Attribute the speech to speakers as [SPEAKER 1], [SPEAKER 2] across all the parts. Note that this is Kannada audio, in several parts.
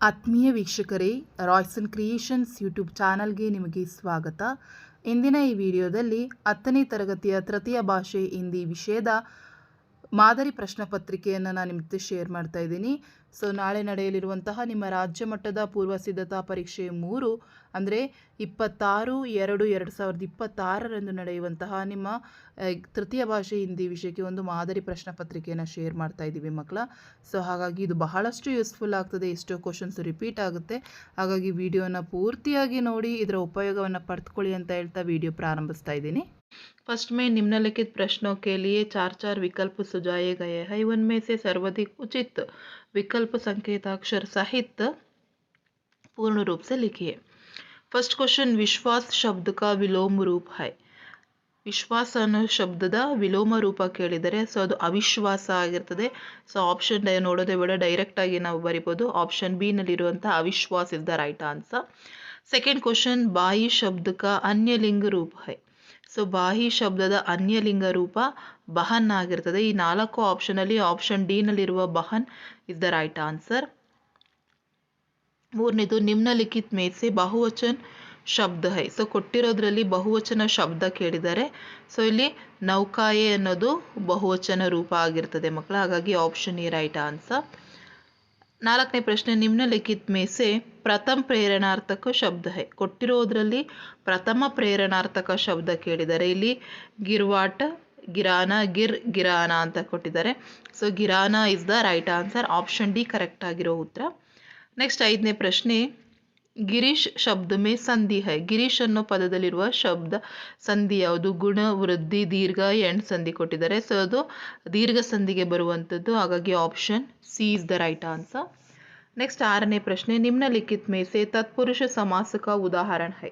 [SPEAKER 1] ಆತ್ಮೀಯ ವೀಕ್ಷಕರೇ, ರಾಯ್ಸನ್ ಕ್ರಿಯೇಷನ್ಸ್ ಯೂಟ್ಯೂಬ್ ಚಾನಲ್ಗೆ ನಿಮಗೆ ಸ್ವಾಗತ. ಇಂದಿನ ಈ ವಿಡಿಯೋದಲ್ಲಿ 10ನೇ ತರಗತಿಯ ತೃತೀಯ ಭಾಷೆ ಹಿಂದಿ ವಿಷಯದ ಮಾದರಿ ಪ್ರಶ್ನೆ ಪತ್ರಿಕೆಯನ್ನು ನಾನು ನಿಮ್ಮ ಜೊತೆ ಶೇರ್ ಮಾಡ್ತಾ ಇದ್ದೀನಿ. ನಾಳೆ ನಡೆಯಲಿರುವಂತಹ ನಿಮ್ಮ ರಾಜ್ಯ ಮಟ್ಟದ ಪೂರ್ವ ಸಿದ್ಧತಾ ಪರೀಕ್ಷೆ 3 ಅಂದರೆ 26/2/2026 ನಡೆಯುವಂತಹ ನಿಮ್ಮ ತೃತೀಯ ಭಾಷೆ ಹಿಂದಿ ವಿಷಯಕ್ಕೆ ಒಂದು ಮಾದರಿ ಪ್ರಶ್ನೆ ಪತ್ರಿಕೆಯನ್ನು ಶೇರ್ ಮಾಡ್ತಾ ಇದ್ದೀವಿ ಮಕ್ಕಳ. ಹಾಗಾಗಿ ಇದು ಬಹಳಷ್ಟು ಯೂಸ್ಫುಲ್ ಆಗ್ತದೆ. ಎಷ್ಟೋ ಕ್ವಶನ್ಸ್ ರಿಪೀಟ್ ಆಗುತ್ತೆ. ಹಾಗಾಗಿ ವಿಡಿಯೋನ ಪೂರ್ತಿಯಾಗಿ ನೋಡಿ ಇದರ ಉಪಯೋಗವನ್ನು ಪಡೆದುಕೊಳ್ಳಿ ಅಂತ ಹೇಳ್ತಾ ವಿಡಿಯೋ ಪ್ರಾರಂಭಿಸ್ತಾ ಇದ್ದೀನಿ. फर्स्ट में निम्नलिखित प्रश्नों के लिए 4 विकल्प सुझाए गए हैं. उनमें से सर्वाधिक उचित विकल्प संकेताक्षर सहित पूर्ण रूप से लिखिए. फर्स्ट क्वेश्चन, विश्वास शब्द का विलोम रूप है. ವಿಶ್ವಾಸ ಅನ್ನೋ ಶಬ್ದದ ವಿಲೋಮ ರೂಪ ಕೇಳಿದರೆ ಅದು ಅವಿಶ್ವಾಸ ಆಗಿರ್ತದೆ. ಆಪ್ಷನ್ ನೋಡೋದೇ ಬೇಡ, ಡೈರೆಕ್ಟ್ ಆಗಿ ನಾವು ಬರಿಬೋದು. ಆಪ್ಷನ್ ಬಿ ನಲ್ಲಿರುವಂಥ ಅವಿಶ್ವಾಸ is the right answer. Second question, ಬಾಯಿ ಶಬ್ದ ಕಾ ಅನ್ಯ ಲಿಂಗ ರೂಪ ಹೈ. ಬಾಹಿ ಶಬ್ದದ ಅನ್ಯಲಿಂಗ ರೂಪ ಬಹನ್ ಆಗಿರ್ತದೆ. ಈ 4 ಆಪ್ಷನಲ್ಲಿ ಆಪ್ಷನ್ ಡಿ ನಲ್ಲಿರುವ ಬಹನ್ ಇಸ್ ದ ರೈಟ್ ಆನ್ಸರ್. ಮೂರನೇದು, ನಿಮ್ನಲಿಖಿತ್ ಮೇ ಸೆ ಬಹುವಚನ್ ಶಬ್ದ ಹೈ. ಕೊಟ್ಟಿರೋದ್ರಲ್ಲಿ ಬಹುವಚನ ಶಬ್ದ ಕೇಳಿದ್ದಾರೆ. ಇಲ್ಲಿ ನೌಕಾಯೆ ಅನ್ನೋದು ಬಹುವಚನ ರೂಪ ಆಗಿರ್ತದೆ ಮಕ್ಕಳ. ಹಾಗಾಗಿ ಆಪ್ಷನ್ ಎ ರೈಟ್ ಆನ್ಸರ್. 4ನೇ ಪ್ರಶ್ನೆ, ನಿಮ್ನಲಿಖಿತ್ ಮೇ ಸೆ ಪ್ರಥಮ ಪ್ರೇರಣಾರ್ಥಕ ಶಬ್ದ ಹೈ. ಕೊಟ್ಟಿರೋದ್ರಲ್ಲಿ ಪ್ರಥಮ ಪ್ರೇರಣಾರ್ಥಕ ಶಬ್ದ ಕೇಳಿದ್ದಾರೆ. ಇಲ್ಲಿ ಗಿರ್ವಾಟ, ಗಿರಾನ, ಗಿರಾನ ಅಂತ ಕೊಟ್ಟಿದ್ದಾರೆ. ಗಿರಾನ is the right answer. Option D correct ಆಗಿರೋ ಉತ್ತರ. ನೆಕ್ಸ್ಟ್ 5ನೇ ಪ್ರಶ್ನೆ, ಗಿರೀಶ್ ಶಬ್ದ ಮೇ ಸಂಧಿ ಹೈ. ಗಿರೀಶ್ ಅನ್ನೋ ಪದದಲ್ಲಿರುವ ಶಬ್ದ ಸಂಧಿ ಯಾವುದು? ಗುಣ, ವೃದ್ಧಿ, ದೀರ್ಘ, ಎಂಡ್ ಸಂಧಿ ಕೊಟ್ಟಿದ್ದಾರೆ. ಅದು ದೀರ್ಘ ಸಂಧಿಗೆ ಬರುವಂಥದ್ದು. ಹಾಗಾಗಿ option C is the right answer. Next 6ನೇ ಪ್ರಶ್ನೆ, ನಿಮ್ನಲಿಖಿತ್ ಮೇ ಸೆ ತತ್ಪುರುಷ ಸಮಾಸಕ ಉದಾಹರಣ ಹೈ.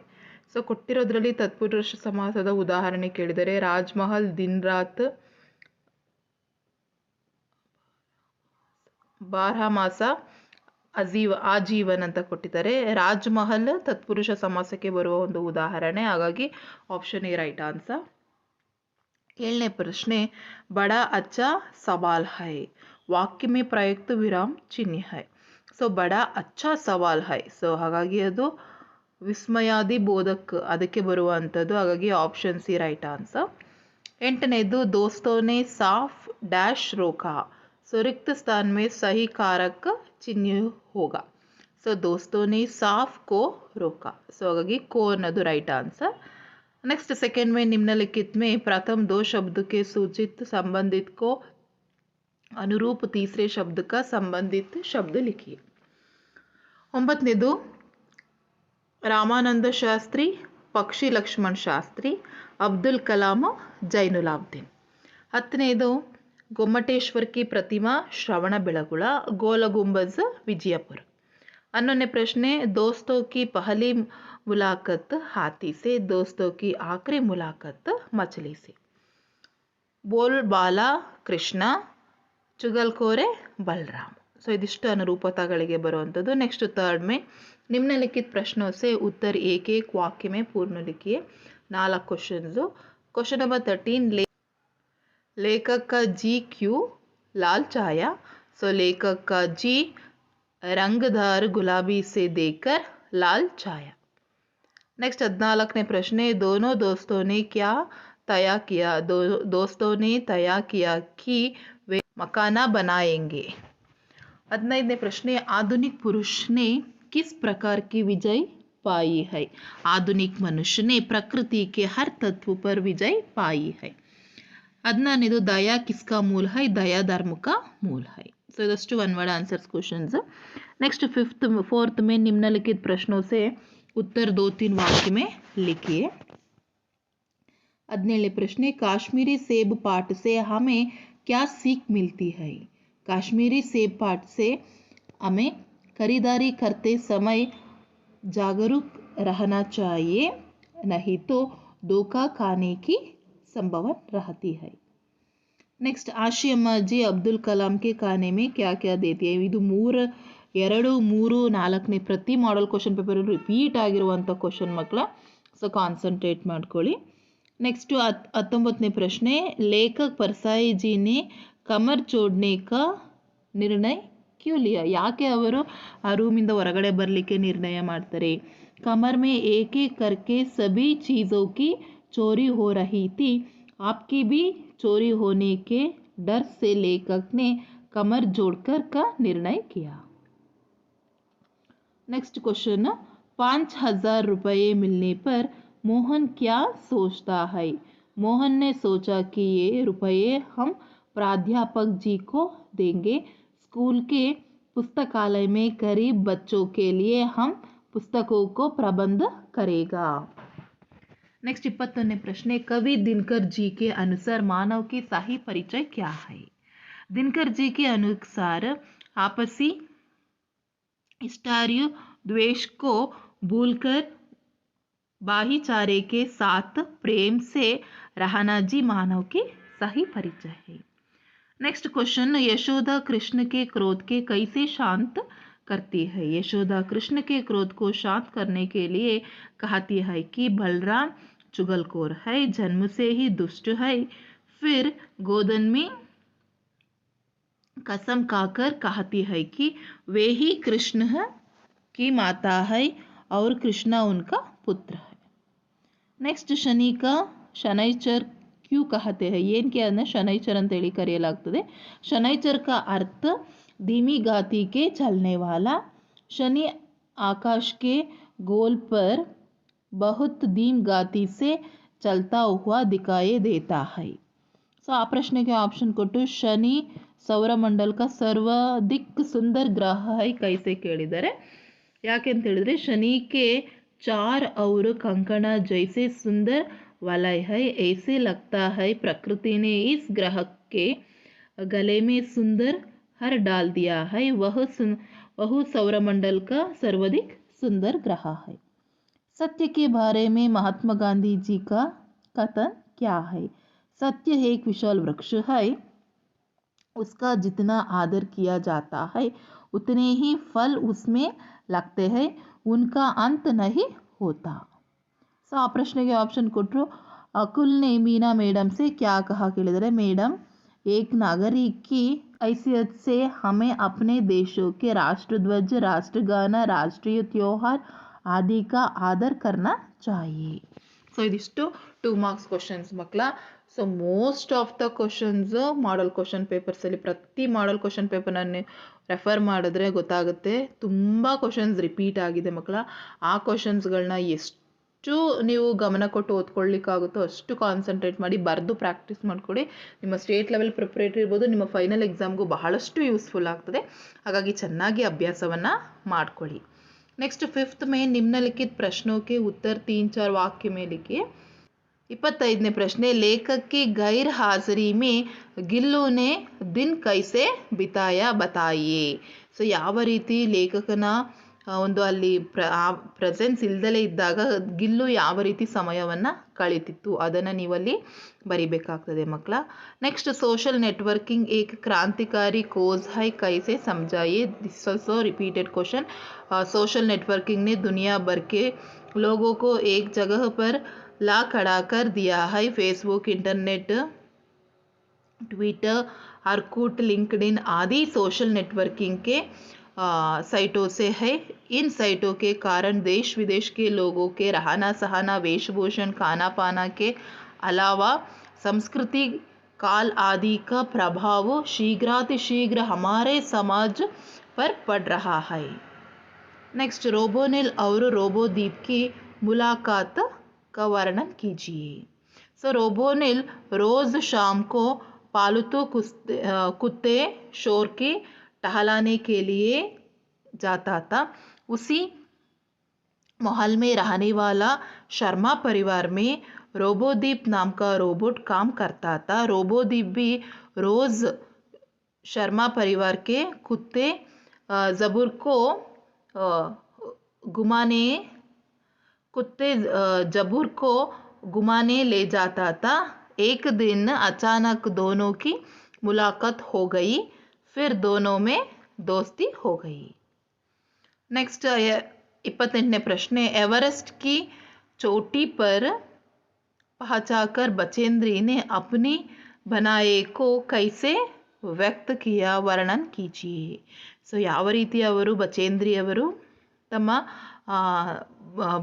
[SPEAKER 1] ಕೊಟ್ಟಿರೋದ್ರಲ್ಲಿ ತತ್ಪುರುಷ ಸಮಾಸದ ಉದಾಹರಣೆ ಕೇಳಿದರೆ ರಾಜ್ಮಹಲ್, ದಿನ್ ರಾತ್, ಬಾರಹಮಾಸ, ಆಜೀವನ್ ಅಂತ ಕೊಟ್ಟಿದ್ದಾರೆ. ರಾಜ್ಮಹಲ್ ತತ್ಪುರುಷ ಸಮಾಸಕ್ಕೆ ಬರುವ ಒಂದು ಉದಾಹರಣೆ. ಹಾಗಾಗಿ ಆಪ್ಷನ್ ಎ ರೈಟ್ ಆನ್ಸರ್. 7ನೇ ಪ್ರಶ್ನೆ, ಬಡಾ ಅಚ್ಚಾ ಸವಾಲ್ ಹೈ. ವಾಕ್ಯ ಮೇ ಪ್ರಯುಕ್ತ ವಿರಾಮ್ ಚಿಹ್ನೆ ಹೈ. ಬಡಾ ಅಚ್ಚಾ ಸವಾಲ್ ಹೈ. ಹಾಗಾಗಿ ಅದು ವಿಸ್ಮಯಾದಿ ಬೋಧಕ್ ಅದಕ್ಕೆ ಬರುವಂಥದ್ದು. ಹಾಗಾಗಿ ಆಪ್ಷನ್ ಸಿ ರೈಟ್ ಆನ್ಸರ್. 8ನೇದು, ದೋಸ್ತೋನೆ ಸಾಫ್ ಡ್ಯಾಶ್ ರೋಕಾ. रिक्त स्थान में सही कारक चिन्ह होगा. दोस्तों ने साफ को रोका. हाಗಾಗಿ को ಅನ್ನೋದು ರೈಟ್ ಆನ್ಸರ್. नेक्स्ट सेकेंड में निम्नलिखित में प्रथम 2 शब्द के सूचित संबंधित को अनुरूप तीसरे शब्द का संबंधित शब्द लिखिए. 9ನೇದು, ರಾಮಾನಂದ ಶಾಸ್ತ್ರಿ, ಪಕ್ಷಿ ಲಕ್ಷ್ಮಣ್ ಶಾಸ್ತ್ರಿ, ಅಬ್ದುಲ್ ಕಲಾಂ, ಜೈನುಲಾಬ್ದೀನ್. 10ನೇದು, ಗೊಮ್ಮಟೇಶ್ವರ್ की प्रतिमा श्रवण बेलगुಳ, गोल गुंबज विजयपुर. 11ನೇ ಪ್ರಶ್ನೆ, दोस्तों की पहली मुलाकात हाथी से, दोस्तों की आखिरी मुलाकात मछली से. बोल बाला ಕೃಷ್ಣ, ಚುಗಲ್ಕೋರೆ ಬಲರಾಮ್. ಇದಿಷ್ಟು ಅನುರೂಪತೆಗಳಿಗೆ ಬರುವಂಥದ್ದು. ನೆಕ್ಸ್ಟ್ 3rd में निम्नलिखित प्रश्नों से उत्तर एक एक वाक्य में पूर्ण लिखिए. 4 क्वेश्चंस. क्वेश्चन नंबर 13, लेखक का जी क्यों लाल छाया. लेखक का जी रंगदार गुलाबी से देखकर लाल छाया. नेक्स्ट 14ನೇ प्रश्न, दोनों दोस्तों ने क्या तय किया. दोस्तों ने तय किया कि वे मकाना बनाएंगे. 15ನೇ प्रश्न, आधुनिक पुरुष ने किस प्रकार की विजय पाई है. आधुनिक मनुष्य ने प्रकृति के हर तत्व पर विजय पाई है. 16ನೇದು, दया किसका मूल है. दया धर्म का मूल है. ಇದಷ್ಟು one word answers questions. Next 4th में निम्नलिखित प्रश्नों से उत्तर 2-3 वाक्य में लिखिए. 17ನೇ प्रश्न, काश्मीरी सेब पाठ से हमें क्या सीख मिलती है. काश्मीरी सेब पाठ से हमें खरीदारी करते समय जागरूक रहना चाहिए, नहीं तो धोखा खाने की संभावना रहती है. नेक्स्ट, आशी अम्मा जी अब्दुल कलाम के खाने में क्या क्या देती है. ಇದು 2, 3, 4ನೇ ಪ್ರತಿ ಮಾಡೆಲ್ ಕ್ವಶನ್ ಪೇಪರ್ ರಿಪೀಟ್ ಆಗಿರುವಂಥ ಕ್ವಶನ್ ಮಕ್ಕಳ. ಕಾನ್ಸಂಟ್ರೇಟ್ ಮಾಡ್ಕೊಳ್ಳಿ. नेक्स्ट 19ನೇ ಪ್ರಶ್ನೆ, लेखक परसाई जी ने कमर जोड़ने का निर्णय ಕ್ಯೂ ಲಿಯಾ, ಯಾಕೆ ಅವರು ಆ ರೂಮಿಂದ ಹೊರಗಡೆ ಬರಲಿಕ್ಕೆ ನಿರ್ಣಯ ಮಾಡ್ತಾರೆ. ಕಮರ್ ಮೇ ಏಕ್ ಏಕ್ ಕರ್ಕೆ ಸಭಿ ಚೀಜೋं की चोरी हो रही थी, आपकी भी चोरी होने के डर से लेखक ने कमर जोड़कर का निर्णय किया. नेक्स्ट क्वेश्चन, 5,000 रुपये मिलने पर मोहन क्या सोचता है. मोहन ने सोचा कि ये रुपये हम प्राध्यापक जी को देंगे. स्कूल के पुस्तकालय में गरीब बच्चों के लिए हम पुस्तकों को प्रबंध करेगा. नेक्स्ट 21 प्रश्न, कवि दिनकर जी के अनुसार मानव की सही परिचय क्या है. दिनकर जी के अनुसार आपसी इष्टार्य द्वेष को भूलकर भाईचारे के साथ प्रेम से रहना जी मानव की सही परिचय है. नेक्स्ट क्वेश्चन, यशोदा कृष्ण के क्रोध के कैसे शांत करती है. यशोदा कृष्ण के क्रोध को शांत करने के लिए कहती है कि बलराम चुगलखोर है, जन्म से ही दुष्ट है. फिर गोदन में कसम खाकर कहती है कि वे ही कृष्ण की माता है और कृष्ण उनका पुत्र है. नेक्स्ट, शनि का शनैचर क्यों कहते हैं. ಏನು ಕೆ ಅದನ್ನ शनैचर ಅಂತ ಹೇಳಿ ಕರೆಯಲಾಗ್ತದೆ. शनैचर का अर्थ धीमी गति के चलने वाला. शनि आकाश के गोल पर बहुत धीमी गति से चलता हुआ दिखाई देता है. ಸೊ ಆ ಪ್ರಶ್ನೆಗೆ ಆಪ್ಷನ್ ಕೊಟ್ಟು ಶನಿ ಸೌರಮಂಡಲ का सर्वाधिक सुंदर ग्रह है कैसे ಕೇಳಿದ್ದಾರೆ. ಯಾಕೆ ಅಂತ ಹೇಳಿದ್ರೆ शनि के चार और कंकड़ा जैसे सुंदर वलय है, ऐसे लगता है प्रकृति ने इस ग्रह के गले में सुंदर हर डाल दिया है. वह सौरमंडल का सर्वाधिक सुंदर ग्रह है. सत्य के बारे में महात्मा गांधी जी का कथन क्या है. सत्य एक विशाल वृक्ष है, उसका जितना आदर किया जाता है उतने ही फल उसमें लगते हैं, उनका अंत नहीं होता. ಸೊ ಆ ಪ್ರಶ್ನೆಗೆ ಆಪ್ಷನ್ ಕೊಟ್ಟರು. अकुल ने मीना मैडम से क्या कहा ಕೇಳಿದರೆ, मैडम एक नागरिक की हैसियत से हमें अपने देशों के राष्ट्रध्वज, राष्ट्रगान, राष्ट्रीय त्योहार आदि का आदर करना चाहिए. ಸೊ ಇದಿಷ್ಟು 2 ಮಾರ್ಕ್ಸ್ ಕ್ವಶನ್ಸ್ ಮಕ್ಕಳ. So most of the questions model question ಪೇಪರ್ಸಲ್ಲಿ, ಪ್ರತಿ ಮಾಡಲ್ ಕ್ವಶನ್ ಪೇಪರ್ನ ರೆಫರ್ ಮಾಡಿದ್ರೆ ಗೊತ್ತಾಗುತ್ತೆ ತುಂಬ ಕ್ವಶನ್ಸ್ ರಿಪೀಟ್ ಆಗಿದೆ ಮಕ್ಕಳ. ಆ ಕ್ವಶನ್ಸ್ಗಳನ್ನ ಎಷ್ಟು ನೀವು ಗಮನ ಕೊಟ್ಟು ಓದ್ಕೊಳ್ಳಿಕ್ಕಾಗುತ್ತೋ ಅಷ್ಟು ಕಾನ್ಸಂಟ್ರೇಟ್ ಮಾಡಿ ಬರೆದು ಪ್ರಾಕ್ಟೀಸ್ ಮಾಡಿಕೊಡಿ. ನಿಮ್ಮ ಸ್ಟೇಟ್ ಲೆವೆಲ್ ಪ್ರಿಪ್ರೇಟರಿ ಇರ್ಬೋದು, ನಿಮ್ಮ ಫೈನಲ್ ಎಕ್ಸಾಮ್ಗೂ ಬಹಳಷ್ಟು ಯೂಸ್ಫುಲ್ ಆಗ್ತದೆ. ಹಾಗಾಗಿ ಚೆನ್ನಾಗಿ ಅಭ್ಯಾಸವನ್ನು ಮಾಡ್ಕೊಳ್ಳಿ. नेक्स्ट 5th में निम्नलिखित प्रश्नों के उत्तर 3-4 वाक्य में लिखिए. 25ನೇ ಪ್ರಶ್ನೆ, लेखक की गैर हाजिरी में गिल्लू ने दिन कैसे बिताया बताइए. ಸೊ ಯಾವ ರೀತಿ ಲೇಖಕನ ಒಂದು ಅಲ್ಲಿ ಪ್ರೆಸೆನ್ಸ್ ಇಲ್ದಲೇ ಇದ್ದಾಗ ಗಿಲ್ಲು ಯಾವ ರೀತಿ ಸಮಯವನ್ನು ಕಳೀತಿತ್ತು ಅದನ್ನು ನೀವಲ್ಲಿ ಬರಿಬೇಕಾಗ್ತದೆ ಮಕ್ಕಳ. ನೆಕ್ಸ್ಟ್, सोशल नेटवर्किंग एक क्रांतिकारी खोज है कैसे समझाइए. This also repeated question. Social networking ने दुनिया भर के लोगों को एक जगह पर ला खड़ा कर दिया है. फेसबुक, इंटरनेट, ट्विटर, अर्कुट, लिंक्डइन आदि सोशल नेटवर्किंग के साइटों से है. इन साइटों के कारण देश विदेश के लोगों के रहना सहना, वेशभूषण, खाना पाना के अलावा संस्कृति, काल आदि का प्रभाव शीघ्रातिशीघ्र हमारे समाज पर पड़ रहा है. नेक्स्ट, रोबोनिल और रोबोदीप की मुलाकात का वर्णन कीजिए. सो रोबोनिल रोज़ शाम को पालतू कुत्ते शोर के टहलाने के लिए जाता था. उसी माहौल में रहने वाला शर्मा परिवार में रोबोदीप नाम का रोबोट काम करता था. रोबोदीप भी रोज़ शर्मा परिवार के कुत्ते जबूर को घुमाने ले जाता था. एक दिन अचानक दोनों की मुलाकात हो गई, फिर दोनों में दोस्ती हो गई. नेक्स्ट 28ನೇ प्रश्न, एवरेस्ट की चोटी पर पहुंचाकर बचेंद्री ने अपनी बनाए को कैसे ವ್ಯಕ್ತ ಕಿಯಾ ವರ್ಣನ್ ಕೀಜಿಯೇ. ಸೊ ಯಾವ ರೀತಿ ಅವರು ಬಚೇಂದ್ರಿಯವರು ತಮ್ಮ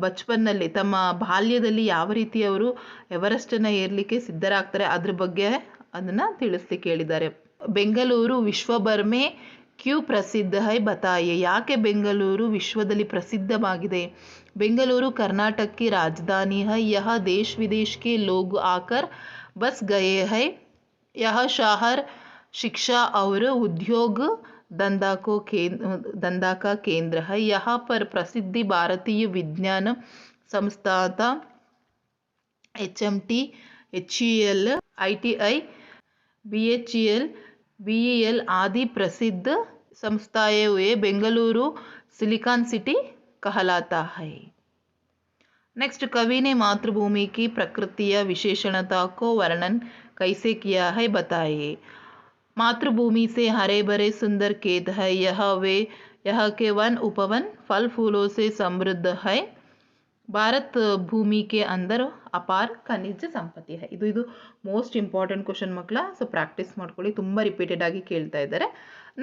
[SPEAKER 1] ಬಚ್ಪನ್ನಲ್ಲಿ ತಮ್ಮ ಬಾಲ್ಯದಲ್ಲಿ ಯಾವ ರೀತಿ ಅವರು ಎವರೆಸ್ಟನ್ನು ಏರಲಿಕ್ಕೆ ಸಿದ್ಧರಾಗ್ತಾರೆ ಅದ್ರ ಬಗ್ಗೆ ಅದನ್ನು ತಿಳಿಸ್ಲಿಕ್ಕೆ ಹೇಳಿದ್ದಾರೆ. ಬೆಂಗಳೂರು ವಿಶ್ವಭರ್ ಮೇ ಕ್ಯೂ ಪ್ರಸಿದ್ಧ ಹೈ ಬತಾಯೆ. ಯಾಕೆ ಬೆಂಗಳೂರು ವಿಶ್ವದಲ್ಲಿ ಪ್ರಸಿದ್ಧವಾಗಿದೆ? ಬೆಂಗಳೂರು कर्नाटक की राजधानी है. यह देश विदेश के लोग आकर बस गए हैं. यह शहर शिक्षा और उद्योग धंधा का केंद्र है. यहाँ पर प्रसिद्ध भारतीय विज्ञान संस्थान HMT, HEL, ITI, BHEL, BEL आदि प्रसिद्ध संस्थाएं हुए बेंगलुरु सिलिकॉन सिटी कहलाता है. नेक्स्ट, कवि ने मातृभूमि की प्रकृतिय विशेषणता को वर्णन कैसे किया है बताइए. मातृभूमि से हरे भरे सुंदर खेत है. यह के वन उपवन फल फूलों से समृद्ध है. ಭಾರತ್ ಭೂಮಿಗೆ ಅಂದರ್ ಅಪಾರ ಖನಿಜ ಸಂಪತ್ತಿ ಹೈ. ಇದು ಮೋಸ್ಟ್ ಇಂಪಾರ್ಟೆಂಟ್ ಕ್ವಶನ್ ಮಕ್ಕಳ. ಸೊ ಪ್ರಾಕ್ಟೀಸ್ ಮಾಡ್ಕೊಳ್ಳಿ, ತುಂಬ ರಿಪೀಟೆಡ್ ಆಗಿ ಕೇಳ್ತಾ ಇದ್ದಾರೆ.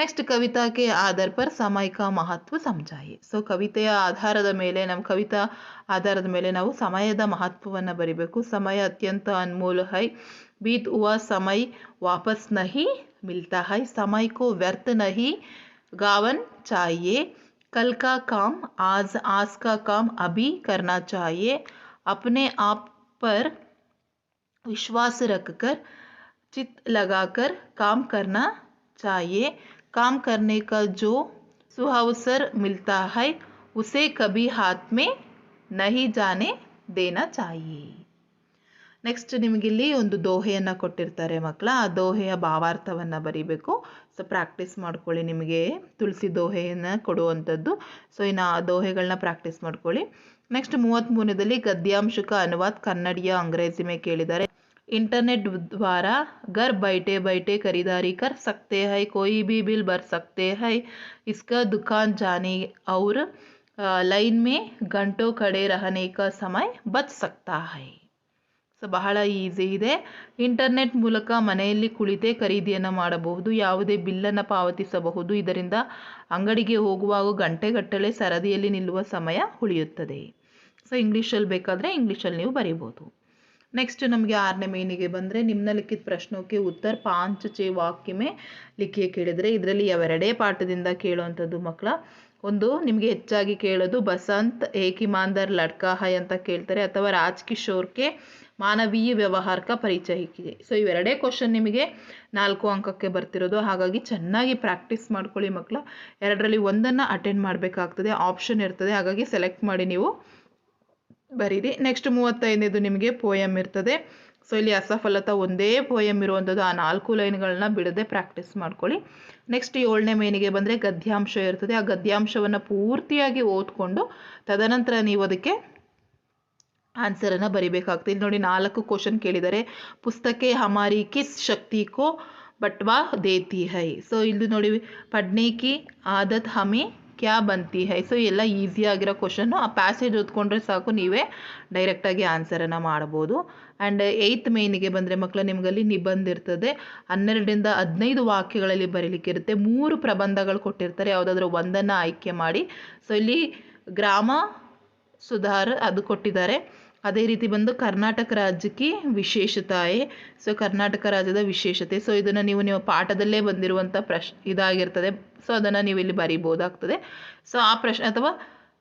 [SPEAKER 1] ನೆಕ್ಸ್ಟ್, ಕವಿತಾಕ್ಕೆ ಆಧಾರ ಪರ್ ಸಮಯ ಕಾ ಮಹತ್ವ ಸಮಜಾಯಿ. ಸೊ ಕವಿತೆಯ ಆಧಾರದ ಮೇಲೆ ಕವಿತಾ ಆಧಾರದ ಮೇಲೆ ನಾವು ಸಮಯದ ಮಹತ್ವವನ್ನು ಬರಿಬೇಕು. ಸಮಯ ಅತ್ಯಂತ ಅನ್ಮೋಲ್ ಹೈ. ಬೀತ್ ಹುವಾ ಸಮಯ ವಾಪಸ್ ನಹಿ ಮಿಲ್ತಾ ಹೈ. ಸಮಯ ಕೋ ವ್ಯರ್ಥ ನಹಿ गावन चाहिए. कल का काम आज का काम अभी करना चाहिए. अपने आप पर विश्वास रखकर चित लगाकर काम करना चाहिए. काम करने का जो सुअवसर मिलता है उसे कभी हाथ में नहीं जाने देना चाहिए. ನೆಕ್ಸ್ಟ್ ನಿಮಗಿಲ್ಲಿ ಒಂದು ದೋಹೆಯನ್ನು ಕೊಟ್ಟಿರ್ತಾರೆ ಮಕ್ಕಳ. ಆ ದೋಹೆಯ ಭಾವಾರ್ಥವನ್ನು ಬರೀಬೇಕು. ಸೊ ಪ್ರಾಕ್ಟೀಸ್ ಮಾಡ್ಕೊಳ್ಳಿ. ನಿಮಗೆ ತುಳಸಿ ದೋಹೆಯನ್ನು ಕೊಡುವಂಥದ್ದು. ಸೊ ಇನ್ನು ಆ ದೋಹೆಗಳನ್ನ ಪ್ರಾಕ್ಟೀಸ್ ಮಾಡ್ಕೊಳ್ಳಿ. ನೆಕ್ಸ್ಟ್ 33ನೇದಲ್ಲಿ ಗದ್ಯಾಂಶಕ ಅನುವಾದ ಕನ್ನಡಿಯ ಅಂಗ್ರೇಜಿ में ಕೇಳಿದ್ದಾರೆ. इंटरनेट द्वारा घर बैठे बैठे खरीदारी कर सकते हैं. कोई भी बिल भर सकते हैं. इसका दुकान जाने और लाइन में घंटों खड़े रहने का समय बच सकता है. ಸೊ ಬಹಳ ಈಸಿ ಇದೆ. ಇಂಟರ್ನೆಟ್ ಮೂಲಕ ಮನೆಯಲ್ಲಿ ಕುಳಿತೇ ಖರೀದಿಯನ್ನು ಮಾಡಬಹುದು. ಯಾವುದೇ ಬಿಲ್ಲನ್ನು ಪಾವತಿಸಬಹುದು. ಇದರಿಂದ ಅಂಗಡಿಗೆ ಹೋಗುವಾಗ ಗಂಟೆಗಟ್ಟಲೆ ಸರದಿಯಲ್ಲಿ ನಿಲ್ಲುವ ಸಮಯ ಉಳಿಯುತ್ತದೆ. ಸೊ ಇಂಗ್ಲೀಷಲ್ಲಿ ಬೇಕಾದರೆ ಇಂಗ್ಲೀಷಲ್ಲಿ ನೀವು ಬರೀಬೋದು. ನೆಕ್ಸ್ಟ್ ನಮಗೆ 6ನೇ ಮೇನಿಗೆ ಬಂದರೆ ನಿಮ್ನಲಿಖಿತ ಪ್ರಶ್ನೋಕ್ಕೆ ಉತ್ತರ 5 ವಾಕ್ಯ ಮೇ ಲಿಖಿಯ ಕೇಳಿದರೆ ಇದರಲ್ಲಿ ಎರಡೇ ಪಾಠದಿಂದ ಕೇಳುವಂಥದ್ದು ಮಕ್ಕಳ. ಒಂದು ನಿಮಗೆ ಹೆಚ್ಚಾಗಿ ಕೇಳೋದು ಬಸಂತ್ ಏಕ್ ಇಮಾನ್ದಾರ್ ಲಡ್ಕಾ ಹೈ ಅಂತ ಕೇಳ್ತಾರೆ, ಅಥವಾ ರಾಜ್ ಕಿಶೋರ್ಗೆ ಮಾನವೀಯ ವ್ಯವಹಾರಕ ಪರಿಚಯ ಇದೆ. ಸೊ ಇವೆರಡೇ ಕ್ವಶನ್ ನಿಮಗೆ 4 ಅಂಕಕ್ಕೆ ಬರ್ತಿರೋದು. ಹಾಗಾಗಿ ಚೆನ್ನಾಗಿ ಪ್ರಾಕ್ಟೀಸ್ ಮಾಡ್ಕೊಳ್ಳಿ ಮಕ್ಕಳ. ಎರಡರಲ್ಲಿ ಒಂದನ್ನು ಅಟೆಂಡ್ ಮಾಡಬೇಕಾಗ್ತದೆ, ಆಪ್ಷನ್ ಇರ್ತದೆ. ಹಾಗಾಗಿ ಸೆಲೆಕ್ಟ್ ಮಾಡಿ ನೀವು ಬರೀರಿ. ನೆಕ್ಸ್ಟ್ 35ನೇದು ನಿಮಗೆ ಪೋಯಮ್ ಇರ್ತದೆ. ಸೊ ಇಲ್ಲಿ ಅಸಫಲತಾ ಒಂದೇ ಪೋಯಮ್ ಇರುವಂಥದ್ದು. ಆ 4 ಲೈನ್ಗಳನ್ನ ಬಿಡದೆ ಪ್ರಾಕ್ಟೀಸ್ ಮಾಡ್ಕೊಳ್ಳಿ. ನೆಕ್ಸ್ಟ್ 7ನೇ ಮೇನಿಗೆ ಬಂದರೆ ಗದ್ಯಾಂಶ ಇರ್ತದೆ. ಆ ಗದ್ಯಾಂಶವನ್ನು ಪೂರ್ತಿಯಾಗಿ ಓದ್ಕೊಂಡು ತದನಂತರ ನೀವು ಅದಕ್ಕೆ ಆನ್ಸರನ್ನು ಬರಿಬೇಕಾಗ್ತದೆ. ಇಲ್ಲಿ ನೋಡಿ 4 ಕ್ವಶನ್ ಕೇಳಿದ್ದಾರೆ. ಪುಸ್ತಕೆ ಹಮಾರಿ ಕಿಸ್ ಶಕ್ತಿ ಕೋ ಬಟ್ವಾ ದೇತಿ ಹೈ. ಸೊ ಇಲ್ಲಿ ನೋಡಿ ಪಡ್ನೆ ಕಿ ಆದತ್ ಹಮೆ ಕ್ಯಾ ಬಂತಿ ಹೈ. ಸೊ ಎಲ್ಲ ಈಸಿಯಾಗಿರೋ ಕ್ವಶನ್ನು. ಆ ಪ್ಯಾಸೇಜ್ ಓದ್ಕೊಂಡ್ರೆ ಸಾಕು, ನೀವೇ ಡೈರೆಕ್ಟಾಗಿ ಆನ್ಸರನ್ನು ಮಾಡ್ಬೋದು. ಆ್ಯಂಡ್ 8th ಮೇನಿಗೆ ಬಂದರೆ ಮಕ್ಕಳ ನಿಮಗಲ್ಲಿ ನಿಬಂಧ ಇರ್ತದೆ. 12ರಿಂದ 15 ವಾಕ್ಯಗಳಲ್ಲಿ ಬರೀಲಿಕ್ಕೆ ಇರುತ್ತೆ. 3 ಪ್ರಬಂಧಗಳು ಕೊಟ್ಟಿರ್ತಾರೆ. ಯಾವುದಾದ್ರೂ ಒಂದನ್ನು ಆಯ್ಕೆ ಮಾಡಿ. ಸೊ ಇಲ್ಲಿ ಗ್ರಾಮ ಸುಧಾರ ಅದು ಕೊಟ್ಟಿದ್ದಾರೆ. ಅದೇ ರೀತಿ ಬಂದು ಕರ್ನಾಟಕ ರಾಜ್ಯಕ್ಕೆ ವಿಶೇಷತಾಯೇ. ಸೊ ಕರ್ನಾಟಕ ರಾಜ್ಯದ ವಿಶೇಷತೆ. ಸೊ ಇದನ್ನು ನೀವು ಪಾಠದಲ್ಲೇ ಬಂದಿರುವಂಥ ಇದಾಗಿರ್ತದೆ. ಸೊ ಅದನ್ನು ನೀವು ಇಲ್ಲಿ ಬರೀಬೋದಾಗ್ತದೆ. ಸೊ ಆ ಪ್ರಶ್ನೆ ಅಥವಾ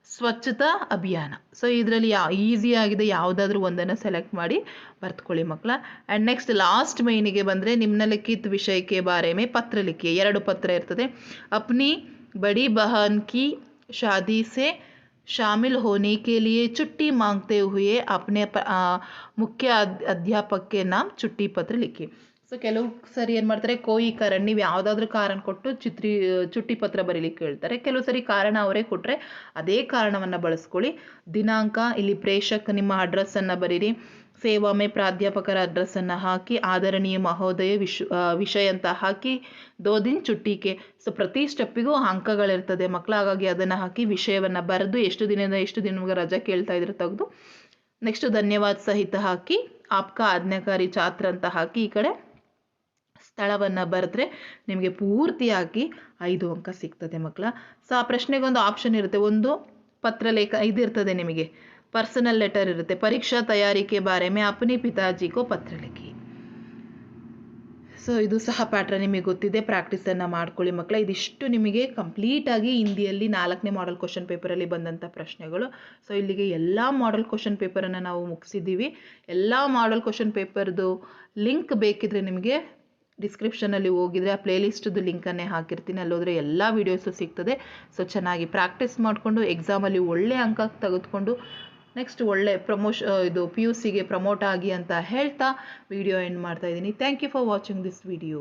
[SPEAKER 1] ಸ್ವಚ್ಛತಾ ಅಭಿಯಾನ. ಸೊ ಇದರಲ್ಲಿ ಈಸಿಯಾಗಿದೆ, ಯಾವುದಾದ್ರೂ ಒಂದನ್ನು ಸೆಲೆಕ್ಟ್ ಮಾಡಿ ಬರ್ತ್ಕೊಳ್ಳಿ ಮಕ್ಕಳ. ಆ್ಯಂಡ್ ನೆಕ್ಸ್ಟ್ ಲಾಸ್ಟ್ ಮೈನಿಗೆ ಬಂದರೆ ನಿಮ್ನಲಿಖಿತ ವಿಷಯಕ್ಕೆ ಬಾರೆ ಮೇ ಪತ್ರ ಲಿಖಿ. 2 ಪತ್ರ ಇರ್ತದೆ. ಅಪ್ನಿ ಬಡಿ ಬಹನ್ ಕಿ ಶಾದಿ ಸೆ शामिल होने के लिए छुट्टी मांगते हुए अपने मुख्य अध्यापक के नाम छुट्टी पत्र लिखी. ಸೊ ಕೆಲವು ಸರಿ ಏನು ಮಾಡ್ತಾರೆ, ಕೋಯಿ ಕಾರಣ, ನೀವು ಯಾವುದಾದ್ರೂ ಕಾರಣ ಕೊಟ್ಟು ಚುಟ್ಟಿ ಪತ್ರ ಬರೀಲಿಕ್ಕೆ ಹೇಳ್ತಾರೆ. ಕೆಲವು ಸರಿ ಕಾರಣ ಅವರೇ ಕೊಟ್ಟರೆ ಅದೇ ಕಾರಣವನ್ನು ಬಳಸ್ಕೊಳ್ಳಿ. ದಿನಾಂಕ ಇಲ್ಲಿ ಪ್ರೇಷಕ್ ನಿಮ್ಮ ಅಡ್ರೆಸ್ಸನ್ನು ಬರೀರಿ. ಸೇವಾ ಮೇ ಪ್ರಾಧ್ಯಾಪಕರ ಅಡ್ರೆಸ್ಸನ್ನು ಹಾಕಿ, ಆದರಣೀಯ ಮಹೋದಯ ವಿಷಯ ಅಂತ ಹಾಕಿ, 2 ದಿನ ಚುಟ್ಟಿಗೆ. ಸೊ ಪ್ರತಿ ಸ್ಟೆಪ್ಪಿಗೂ ಅಂಕಗಳಿರ್ತದೆ ಮಕ್ಕಳ. ಹಾಗಾಗಿ ಅದನ್ನು ಹಾಕಿ ವಿಷಯವನ್ನು ಬರೆದು ಎಷ್ಟು ದಿನದಿಂದ ಎಷ್ಟು ದಿನಕ್ಕೆ ರಜೆ ಕೇಳ್ತಾ ಇದ್ರೆ ತೆಗೆದು, ನೆಕ್ಸ್ಟ್ ಧನ್ಯವಾದ ಸಹಿತ ಹಾಕಿ, ಆಪ್ಕ ಆಜ್ಞಾಕಾರಿ ಛಾತ್ರ ಅಂತ ಹಾಕಿ ಈ ಕಡೆ ಸ್ಥಳವನ್ನು ಬರೆದ್ರೆ ನಿಮಗೆ ಪೂರ್ತಿಯಾಗಿ 5 ಅಂಕ ಸಿಗ್ತದೆ ಮಕ್ಕಳ. ಸೊ ಆ ಪ್ರಶ್ನೆಗೊಂದು ಆಪ್ಷನ್ ಇರುತ್ತೆ, ಒಂದು ಪತ್ರಲೇಖ ಇದಿರ್ತದೆ ನಿಮಗೆ, ಪರ್ಸನಲ್ ಲೆಟರ್ ಇರುತ್ತೆ, ಪರೀಕ್ಷಾ ತಯಾರಿಕೆ ಬಾರೆ ಮೇ ಅಪ್ನಿ ಪಿತಾಜಿ ಕೋ ಪತ್ರ ಲಿಖಿ. ಸೊ ಇದು ಸಹ ಪ್ಯಾಟ್ರನ್ ನಿಮಗೆ ಗೊತ್ತಿದೆ, ಪ್ರಾಕ್ಟೀಸನ್ನು ಮಾಡ್ಕೊಳ್ಳಿ ಮಕ್ಕಳ. ಇದಿಷ್ಟು ನಿಮಗೆ ಕಂಪ್ಲೀಟಾಗಿ ಹಿಂದಿಯಲ್ಲಿ 4ನೇ ಮಾಡೆಲ್ ಕ್ವಶನ್ ಪೇಪರಲ್ಲಿ ಬಂದಂಥ ಪ್ರಶ್ನೆಗಳು. ಸೊ ಇಲ್ಲಿಗೆ ಎಲ್ಲ ಮಾಡೆಲ್ ಕ್ವಶನ್ ಪೇಪರನ್ನು ನಾವು ಮುಗಿಸಿದ್ದೀವಿ. ಎಲ್ಲ ಮಾಡೆಲ್ ಕ್ವಶನ್ ಪೇಪರ್ದು ಲಿಂಕ್ ಬೇಕಿದ್ರೆ ನಿಮಗೆ ಡಿಸ್ಕ್ರಿಪ್ಷನಲ್ಲಿ ಹೋಗಿದರೆ ಆ ಪ್ಲೇಲಿಸ್ಟ್ದು ಲಿಂಕನ್ನೇ ಹಾಕಿರ್ತೀನಿ, ಅಲ್ಲೋದ್ರೆ ಎಲ್ಲ ವೀಡಿಯೋಸು ಸಿಗ್ತದೆ. ಸೊ ಚೆನ್ನಾಗಿ ಪ್ರಾಕ್ಟೀಸ್ ಮಾಡಿಕೊಂಡು ಎಕ್ಸಾಮಲ್ಲಿ ಒಳ್ಳೆ ಅಂಕ ತೆಗೆದುಕೊಂಡು ನೆಕ್ಸ್ಟ್ ಒಳ್ಳೆ ಇದು PUCಗೆ ಪ್ರಮೋಟ್ ಆಗಿ ಅಂತ ಹೇಳ್ತಾ ವಿಡಿಯೋ ಎಂಡ್ ಮಾಡ್ತಾ ಇದ್ದೀನಿ. Thank you for watching this video.